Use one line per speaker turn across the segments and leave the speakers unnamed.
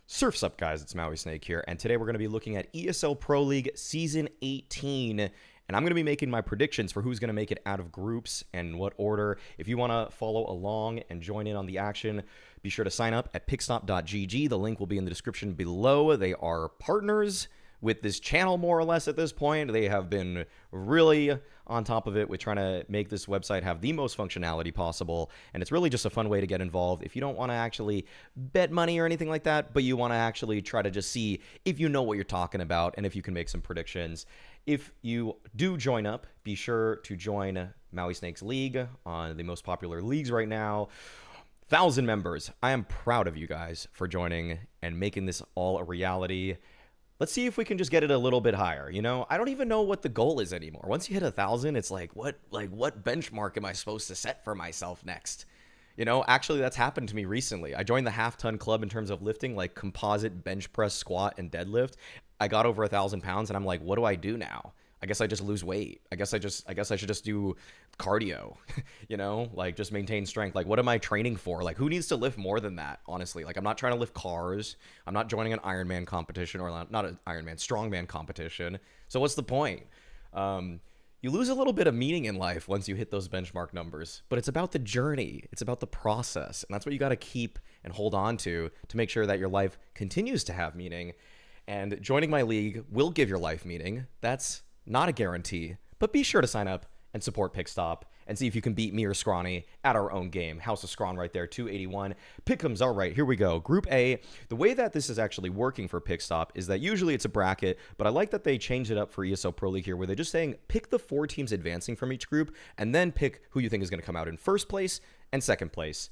Surf's up, guys. It's Mauisnake here, and today we're going to be looking at ESL Pro League Season 18, and I'm going to be making my predictions for who's going to make it out of groups and what order. If you want to follow along and join in on the action, be sure to sign up at pickstop.gg. The link will be in the description below. They are partners with this channel, more or less, at this point. They have been really on top of it with trying to make this website have the most functionality possible, and it's really just a fun way to get involved if you don't want to actually bet money or anything like that, but you want to actually try to just see if you know what you're talking about and if you can make some predictions. If you do join up, be sure to join Mauisnake's League on the most popular leagues right now. 1,000 members. I am proud of you guys for joining and making this all a reality. Let's see if we can just get it a little bit higher. You know, I don't even know what the goal is anymore. Once you hit 1,000, it's like what benchmark am I supposed to set for myself next? You know, actually, that's happened to me recently. I joined the half-ton club in terms of lifting, like composite bench press, squat, and deadlift. I got over 1,000 pounds, and I'm like, what do I do now? I guess I just lose weight. I guess I should just do cardio, you know, like just maintain strength. Like, what am I training for? Like, who needs to lift more than that? Honestly, like, I'm not trying to lift cars. I'm not joining an Ironman competition, or not an Ironman, strongman competition. So what's the point? You lose a little bit of meaning in life once you hit those benchmark numbers, but it's about the journey. It's about the process. And that's what you got to keep and hold on to make sure that your life continues to have meaning. And joining my league will give your life meaning. That's not a guarantee, but be sure to sign up and support Pickstop and see if you can beat me or Scrawny at our own game. House of Scrawn right there, 281. Pick'Ems, all right, here we go. Group A, the way that this is actually working for Pickstop is that usually it's a bracket, but I like that they changed it up for ESL Pro League here, where they're just saying pick the 4 teams advancing from each group and then pick who you think is going to come out in first place and second place,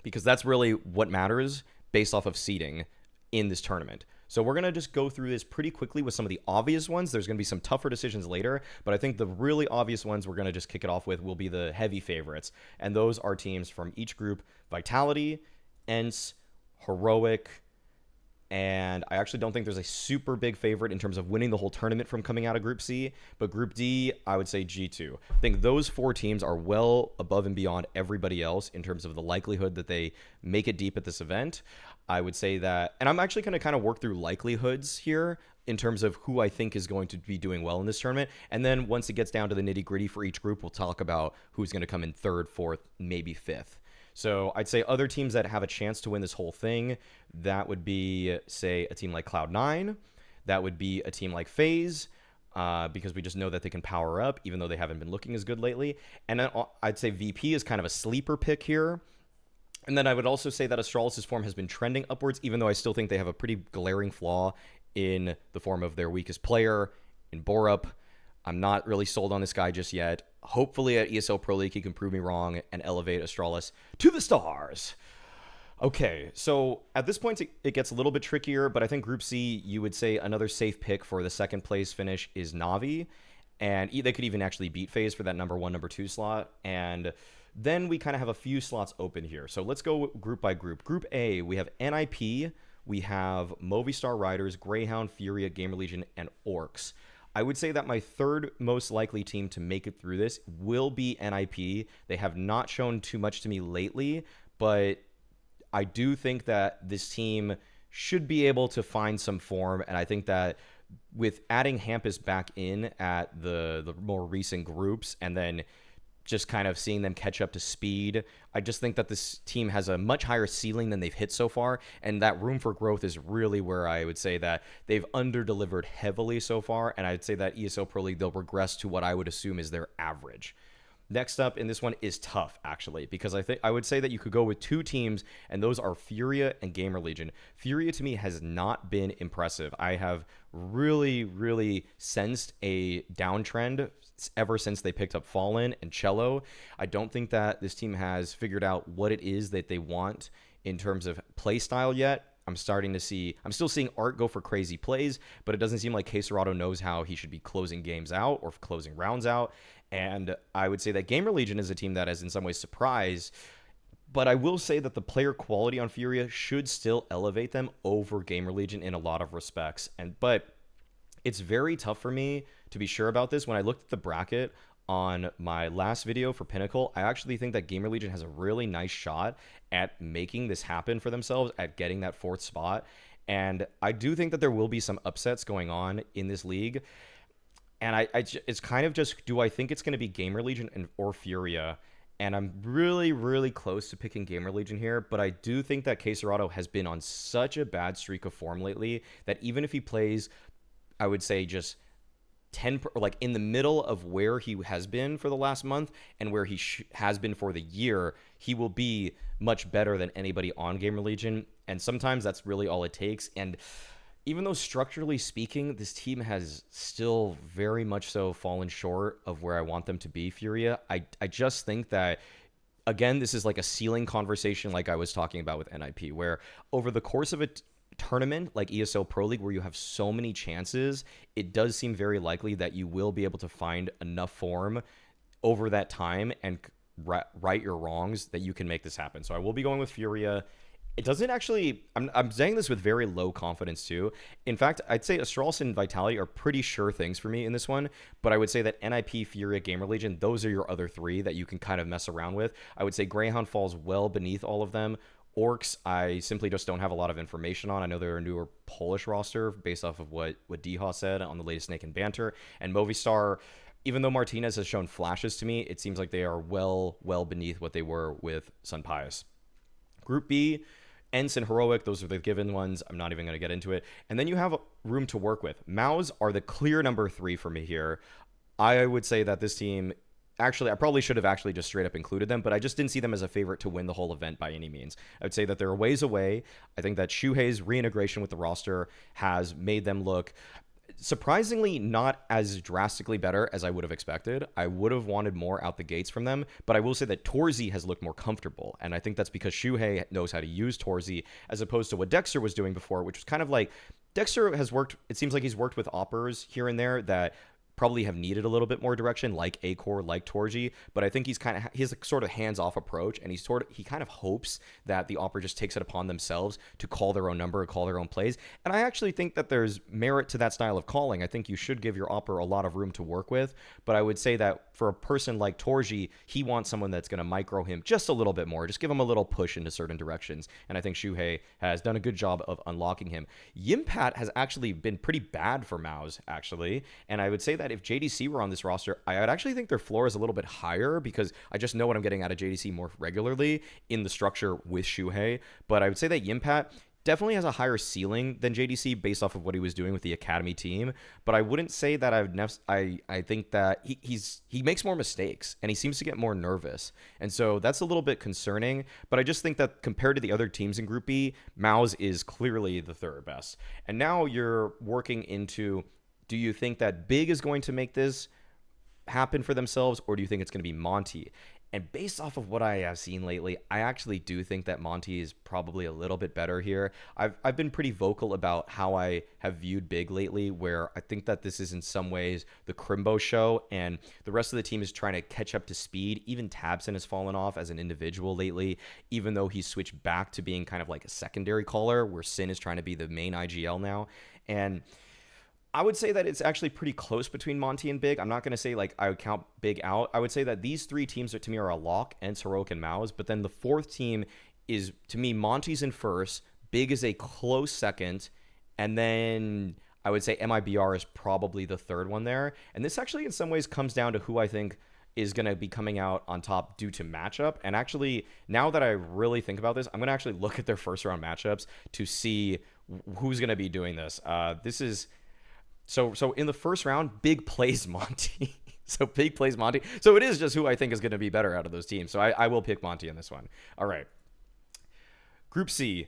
because that's really what matters based off of seeding in this tournament. So we're going to just go through this pretty quickly with some of the obvious ones. There's going to be some tougher decisions later, but I think the really obvious ones we're going to just kick it off with will be the heavy favorites. And those are teams from each group: Vitality, ENCE, Heroic, and I actually don't think there's a super big favorite in terms of winning the whole tournament from coming out of Group C, but Group D, I would say G2. I think those 4 teams are well above and beyond everybody else in terms of the likelihood that they make it deep at this event. I would say that, and I'm actually going to kind of work through likelihoods here in terms of who I think is going to be doing well in this tournament. And then once it gets down to the nitty gritty for each group, we'll talk about who's going to come in 3rd, 4th, maybe 5th. So I'd say other teams that have a chance to win this whole thing, that would be, say, a team like Cloud9. That would be a team like FaZe, because we just know that they can power up, even though they haven't been looking as good lately. And then I'd say VP is kind of a sleeper pick here. And then I would also say that Astralis' form has been trending upwards, even though I still think they have a pretty glaring flaw in the form of their weakest player, in Borup. I'm not really sold on this guy just yet. Hopefully at ESL Pro League he can prove me wrong and elevate Astralis to the stars. Okay, so at this point it gets a little bit trickier, but I think Group C, you would say another safe pick for the second place finish is Na'Vi. And they could even actually beat FaZe for that number 1, number 2 slot. And then we kind of have a few slots open here. So let's go group by group. Group A, we have NIP, we have Movistar Riders, Greyhound, Furia, Gamer Legion, and Orcs. I would say that my 3rd most likely team to make it through this will be NIP. They have not shown too much to me lately, but I do think that this team should be able to find some form, and I think that with adding Hampus back in at the more recent groups and then just kind of seeing them catch up to speed, I just think that this team has a much higher ceiling than they've hit so far, and that room for growth is really where I would say that they've under-delivered heavily so far, and I'd say that ESL Pro League, they'll regress to what I would assume is their average. Next up in this one is tough, actually, because I would say that you could go with 2 teams, and those are Furia and Gamer Legion. Furia, to me, has not been impressive. I have really sensed a downtrend ever since they picked up Fallen and Cello. I don't think that this team has figured out what it is that they want in terms of play style yet. I'm still seeing Art go for crazy plays, but it doesn't seem like Caserado knows how he should be closing games out or closing rounds out. And I would say that Gamer Legion is a team that has in some ways surprised, but I will say that the player quality on Furia should still elevate them over Gamer Legion in a lot of respects. But it's very tough for me to be sure about this. When I looked at the bracket on my last video for Pinnacle, I actually think that Gamer Legion has a really nice shot at making this happen for themselves, at getting that 4th spot. And I do think that there will be some upsets going on in this league. And it's kind of just, do I think it's going to be Gamer Legion or Furia? And I'm really, really close to picking Gamer Legion here, but I do think that Cacerado has been on such a bad streak of form lately that even if he plays, I would say just 10, like in the middle of where he has been for the last month and where he has been for the year, he will be much better than anybody on Gamer Legion. And sometimes that's really all it takes. And even though structurally speaking, this team has still very much so fallen short of where I want them to be, Furia, I just think that, again, this is like a ceiling conversation like I was talking about with NIP, where over the course of a tournament like ESL Pro League, where you have so many chances, it does seem very likely that you will be able to find enough form over that time and right your wrongs that you can make this happen. So I will be going with Furia. It doesn't actually, I'm saying this with very low confidence too. In fact, I'd say Astralis and Vitality are pretty sure things for me in this one, but I would say that NIP, Furia, Gamer Legion, those are your other 3 that you can kind of mess around with. I would say Greyhound falls well beneath all of them. Orcs, I simply just don't have a lot of information on. I know they're a newer Polish roster based off of what Deha said on the latest Snake and Banter. And Movistar, even though Martinez has shown flashes to me, it seems like they are well beneath what they were with Sun Pius. Group B, Ents and Heroic, those are the given ones. I'm not even going to get into it. And then you have room to work with. Maus are the clear number 3 for me here. I would say that this team, actually, I probably should have actually just straight up included them, but I just didn't see them as a favorite to win the whole event by any means. I would say that they're a ways away. I think that Shuhei's reintegration with the roster has made them look surprisingly not as drastically better as I would have expected. I would have wanted more out the gates from them, but I will say that Torzi has looked more comfortable, and I think that's because Shuhei knows how to use Torzi as opposed to what Dexter was doing before, which was kind of like, Dexter has worked, it seems like he's worked with oppers here and there that probably have needed a little bit more direction, like Acor, like Torji, but I think he has a sort of hands-off approach, and he kind of hopes that the opera just takes it upon themselves to call their own number, call their own plays. And I actually think that there's merit to that style of calling. I think you should give your opera a lot of room to work with, but I would say that for a person like Torji, he wants someone that's going to micro him just a little bit more, just give him a little push into certain directions, and I think Shuhei has done a good job of unlocking him. Yimpat has actually been pretty bad for Maus, actually, and I would say that if JDC were on this roster, I would actually think their floor is a little bit higher because I just know what I'm getting out of JDC more regularly in the structure with Shuhei. But I would say that Yimpat definitely has a higher ceiling than JDC based off of what he was doing with the academy team. But I wouldn't say that I think that he makes more mistakes and he seems to get more nervous. And so that's a little bit concerning. But I just think that compared to the other teams in Group B, Maus is clearly the 3rd best. And now you're working into, do you think that Big is going to make this happen for themselves, or do you think it's going to be Monty? And based off of what I have seen lately, I actually do think that Monty is probably a little bit better here. I've been pretty vocal about how I have viewed Big lately, where I think that this is in some ways the Crimbo show, and the rest of the team is trying to catch up to speed. Even Tabson has fallen off as an individual lately, even though he's switched back to being kind of like a secondary caller, where Sin is trying to be the main IGL now. And I would say that it's actually pretty close between Monty and Big. I'm not going to say like I would count Big out. I would say that these 3 teams to me are a lock, Ents, Heroic, and Maus. But then the 4th team is, to me, Monty's in first. Big is a close second. And then I would say MIBR is probably the 3rd one there. And this actually in some ways comes down to who I think is going to be coming out on top due to matchup. And actually, now that I really think about this, I'm going to actually look at their first round matchups to see who's going to be doing this. This is... So in the first round, Big plays Monty. So Big plays Monty. So it is just who I think is going to be better out of those teams. So I will pick Monty in this one. All right. Group C.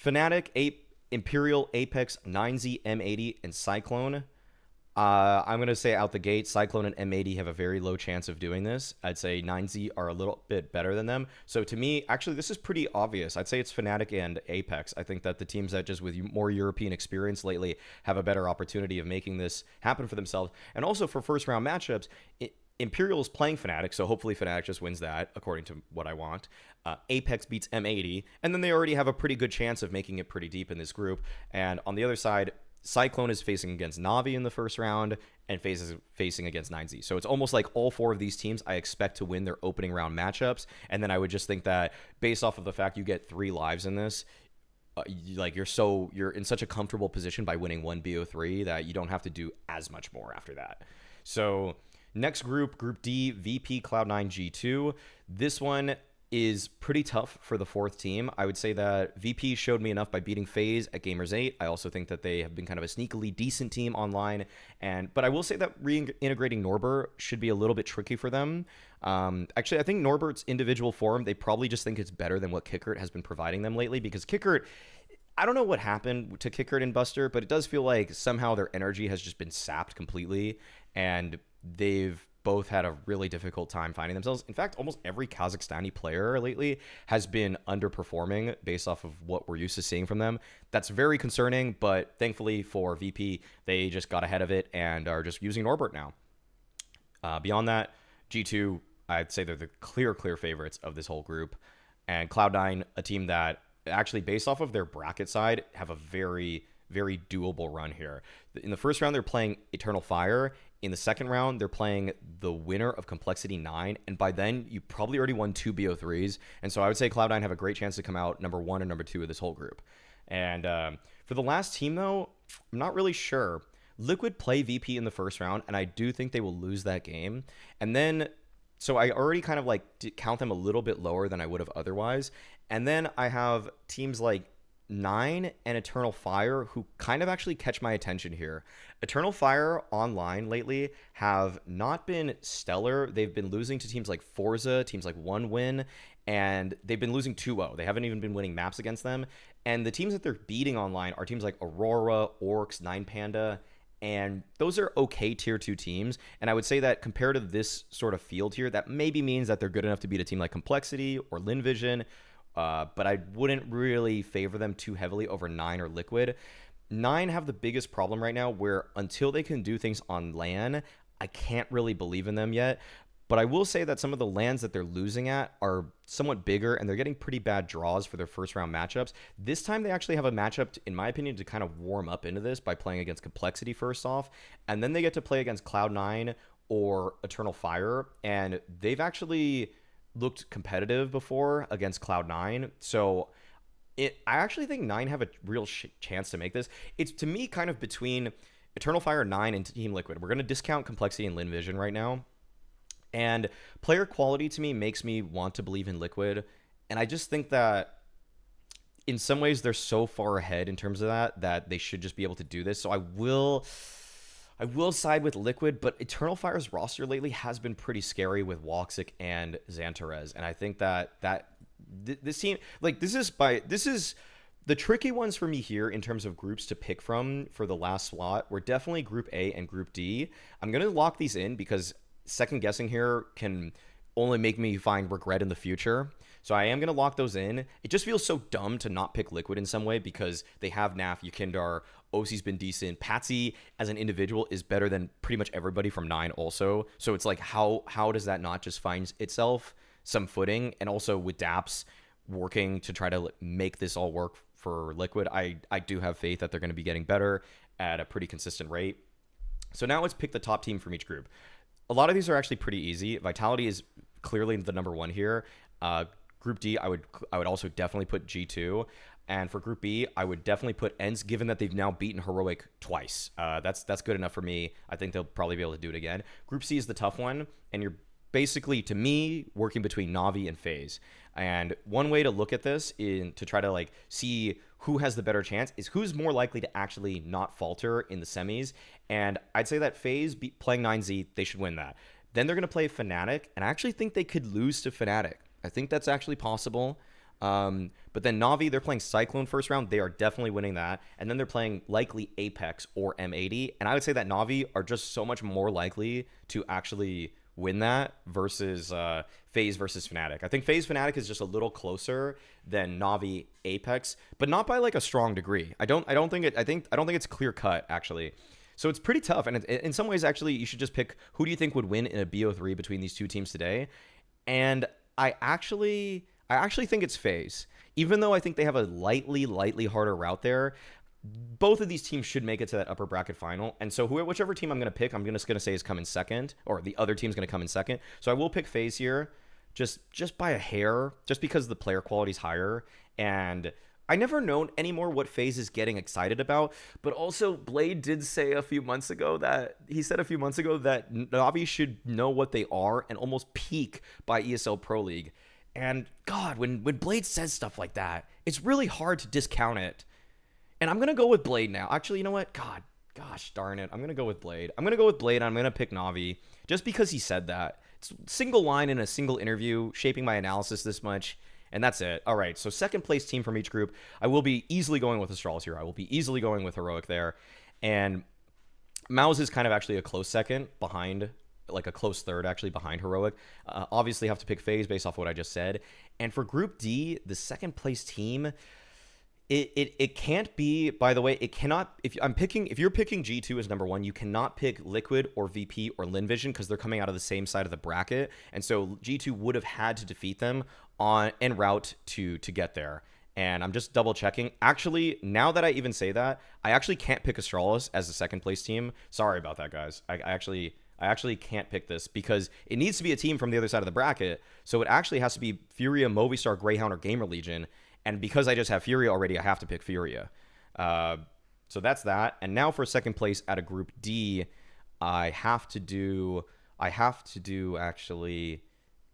Fnatic, Imperial, Apex, 9Z, M80, and Cyclone. I'm going to say out the gate, Cyclone and M80 have a very low chance of doing this. I'd say 9Z are a little bit better than them. So to me, actually, this is pretty obvious. I'd say it's Fnatic and Apex. I think that the teams that just with more European experience lately have a better opportunity of making this happen for themselves. And also for first round matchups, Imperial is playing Fnatic, so hopefully Fnatic just wins that, according to what I want. Apex beats M80, and then they already have a pretty good chance of making it pretty deep in this group. And on the other side, Cyclone is facing against Na'Vi in the first round, and FaZe is facing against 9Z. So it's almost like all 4 of these teams I expect to win their opening round matchups. And then I would just think that based off of the fact you get 3 lives in this, you're in such a comfortable position by winning 1 BO3 that you don't have to do as much more after that. So next group, Group D, VP, Cloud9, G2. This one is pretty tough for the 4th team. I would say that VP showed me enough by beating FaZe at Gamers 8. I also think that they have been kind of a sneakily decent team online. But I will say that reintegrating Norbert should be a little bit tricky for them. Actually, I think Norbert's individual form, they probably just think it's better than what Kickert has been providing them lately, because Kickert, I don't know what happened to Kickert and Buster, but it does feel like somehow their energy has just been sapped completely, and they've both had a really difficult time finding themselves. In fact, almost every Kazakhstani player lately has been underperforming based off of what we're used to seeing from them. That's very concerning, but thankfully for VP, they just got ahead of it and are just using Norbert now. Beyond that, G2, I'd say they're the clear favorites of this whole group. And Cloud9, a team that actually, based off of their bracket side, have a very doable run here. In the first round, they're playing Eternal Fire. In the second round, they're playing the winner of Complexity 9. And by then, you probably already won 2 BO3s. And so I would say Cloud9 have a great chance to come out number 1 and number 2 of this whole group. And for the last team, though, I'm not really sure. Liquid play VP in the first round, and I do think they will lose that game. And then, so I already kind of like count them a little bit lower than I would have otherwise. And then I have teams like 9 and Eternal Fire, who kind of actually catch my attention here. Eternal Fire online lately have not been stellar. They've been losing to teams like Forza, teams like One Win, and they've been losing 2-0. They haven't even been winning maps against them. And the teams that they're beating online are teams like Aurora, Orcs, Nine Panda, and those are okay tier 2 teams. And I would say that compared to this sort of field here, that maybe means that they're good enough to beat a team like Complexity or Linvision. But I wouldn't really favor them too heavily over 9 or Liquid. 9 have the biggest problem right now, where until they can do things on LAN, I can't really believe in them yet. But I will say that some of the lands that they're losing at are somewhat bigger, and they're getting pretty bad draws for their first round matchups. This time they actually have a matchup, in my opinion, to kind of warm up into this by playing against Complexity first off, and then they get to play against Cloud9 or Eternal Fire, and they've actually looked competitive before against Cloud9. So I actually think 9 have a real chance to make this. It's, to me, kind of between Eternal Fire 9 and Team Liquid. We're going to discount Complexity and Linvision right now. And player quality, to me, makes me want to believe in Liquid. And I just think that in some ways they're so far ahead in terms of that they should just be able to do this. So I will side with Liquid, but Eternal Fire's roster lately has been pretty scary with Woxic and Xantarez. And I think that this team, like, this is the tricky ones for me here in terms of groups to pick from for the last slot were definitely Group A and Group D. I'm going to lock these in because second guessing here can only make me find regret in the future. So I am going to lock those in. It just feels so dumb to not pick Liquid in some way because they have Naf, Yukindar, OC's been decent. Patsy as an individual is better than pretty much everybody from 9 also. So it's like, how does that not just find itself some footing? And also with Daps working to try to make this all work for Liquid, I do have faith that they're going to be getting better at a pretty consistent rate. So now let's pick the top team from each group. A lot of these are actually pretty easy. Vitality is clearly the number 1 here. Group D, I would also definitely put G2. And for Group B, I would definitely put ENCE, given that they've now beaten Heroic twice. That's good enough for me. I think they'll probably be able to do it again. Group C is the tough one, and you're basically, to me, working between Na'Vi and FaZe. And one way to look at this to try to like see who has the better chance is who's more likely to actually not falter in the semis. And I'd say that FaZe playing 9Z, they should win that. Then they're going to play Fnatic, and I actually think they could lose to Fnatic. I think that's actually possible. But then Na'Vi, they're playing Cyclone first round. They are definitely winning that. And then they're playing likely Apex or M80. And I would say that Na'Vi are just so much more likely to actually win that versus FaZe versus Fnatic. I think FaZe Fnatic is just a little closer than Na'Vi Apex, but not by like a strong degree. I don't think it's clear cut actually. So it's pretty tough. And in some ways, actually, you should just pick who do you think would win in a BO3 between these two teams today. And I actually think it's FaZe. Even though I think they have a lightly harder route there, both of these teams should make it to that upper bracket final. And so whichever team I'm going to pick, I'm just going to say is coming second, or the other team's going to come in second. So I will pick FaZe here just by a hair, just because the player quality is higher. And I never known anymore what FaZe is getting excited about. But also, Blade did say a few months ago that Navi should know what they are and almost peak by ESL Pro League. And God, when Blade says stuff like that, it's really hard to discount it. And I'm going to go with Blade now. Actually, you know what? Gosh darn it. I'm going to go with Blade. I'm going to go with Blade. I'm going to pick Navi just because he said that. It's single line in a single interview, shaping my analysis this much. And that's it. All right, so second place team from each group. I will be easily going with Astralis here. I will be easily going with Heroic there. And Maus is kind of actually a close second behind, like a close third actually behind Heroic. Obviously have to pick FaZe based off what I just said. And for Group D, the second place team, it can't be, by the way, it cannot, if you're picking G2 as number one, you cannot pick Liquid or VP or Linvision because they're coming out of the same side of the bracket. And so G2 would have had to defeat them en route to get there. And I'm just double checking. Actually, now that I even say that, I actually can't pick Astralis as the second place team. Sorry about that, guys. I actually can't pick this because it needs to be a team from the other side of the bracket. So it actually has to be Furia, Movistar, Greyhound, or Gamer Legion. And because I just have Furia already, I have to pick Furia. So that's that. And now for second place at a Group D, I have to do actually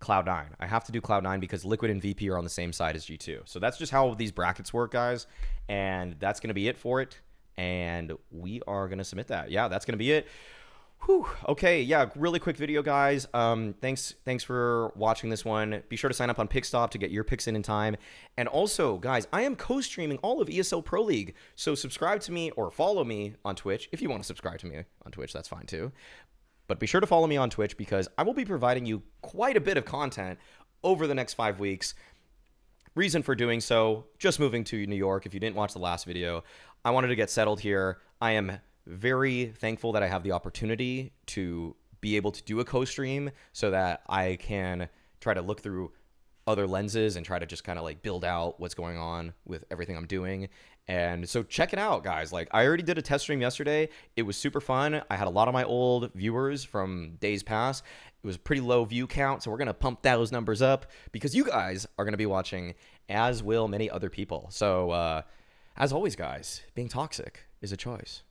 Cloud9. I have to do Cloud9 because Liquid and VP are on the same side as G2. So that's just how these brackets work, guys. And that's going to be it for it. And we are going to submit that. Yeah, that's going to be it. Whew. Okay, yeah, really quick video, guys. Thanks for watching this one. Be sure to sign up on Pickstop to get your picks in time. And also, guys, I am co-streaming all of ESL Pro League. So subscribe to me or follow me on Twitch. If you want to subscribe to me on Twitch, that's fine too. But be sure to follow me on Twitch because I will be providing you quite a bit of content over the next 5 weeks. Reason for doing so, just moving to New York. If you didn't watch the last video, I wanted to get settled here. I am very thankful that I have the opportunity to be able to do a co-stream so that I can try to look through other lenses and try to just kind of like build out what's going on with everything I'm doing. And so check it out, guys. Like, I already did a test stream yesterday. It was super fun. I had a lot of my old viewers from days past. It was a pretty low view count, so we're going to pump those numbers up because you guys are going to be watching, as will many other people. So as always, guys, being toxic is a choice.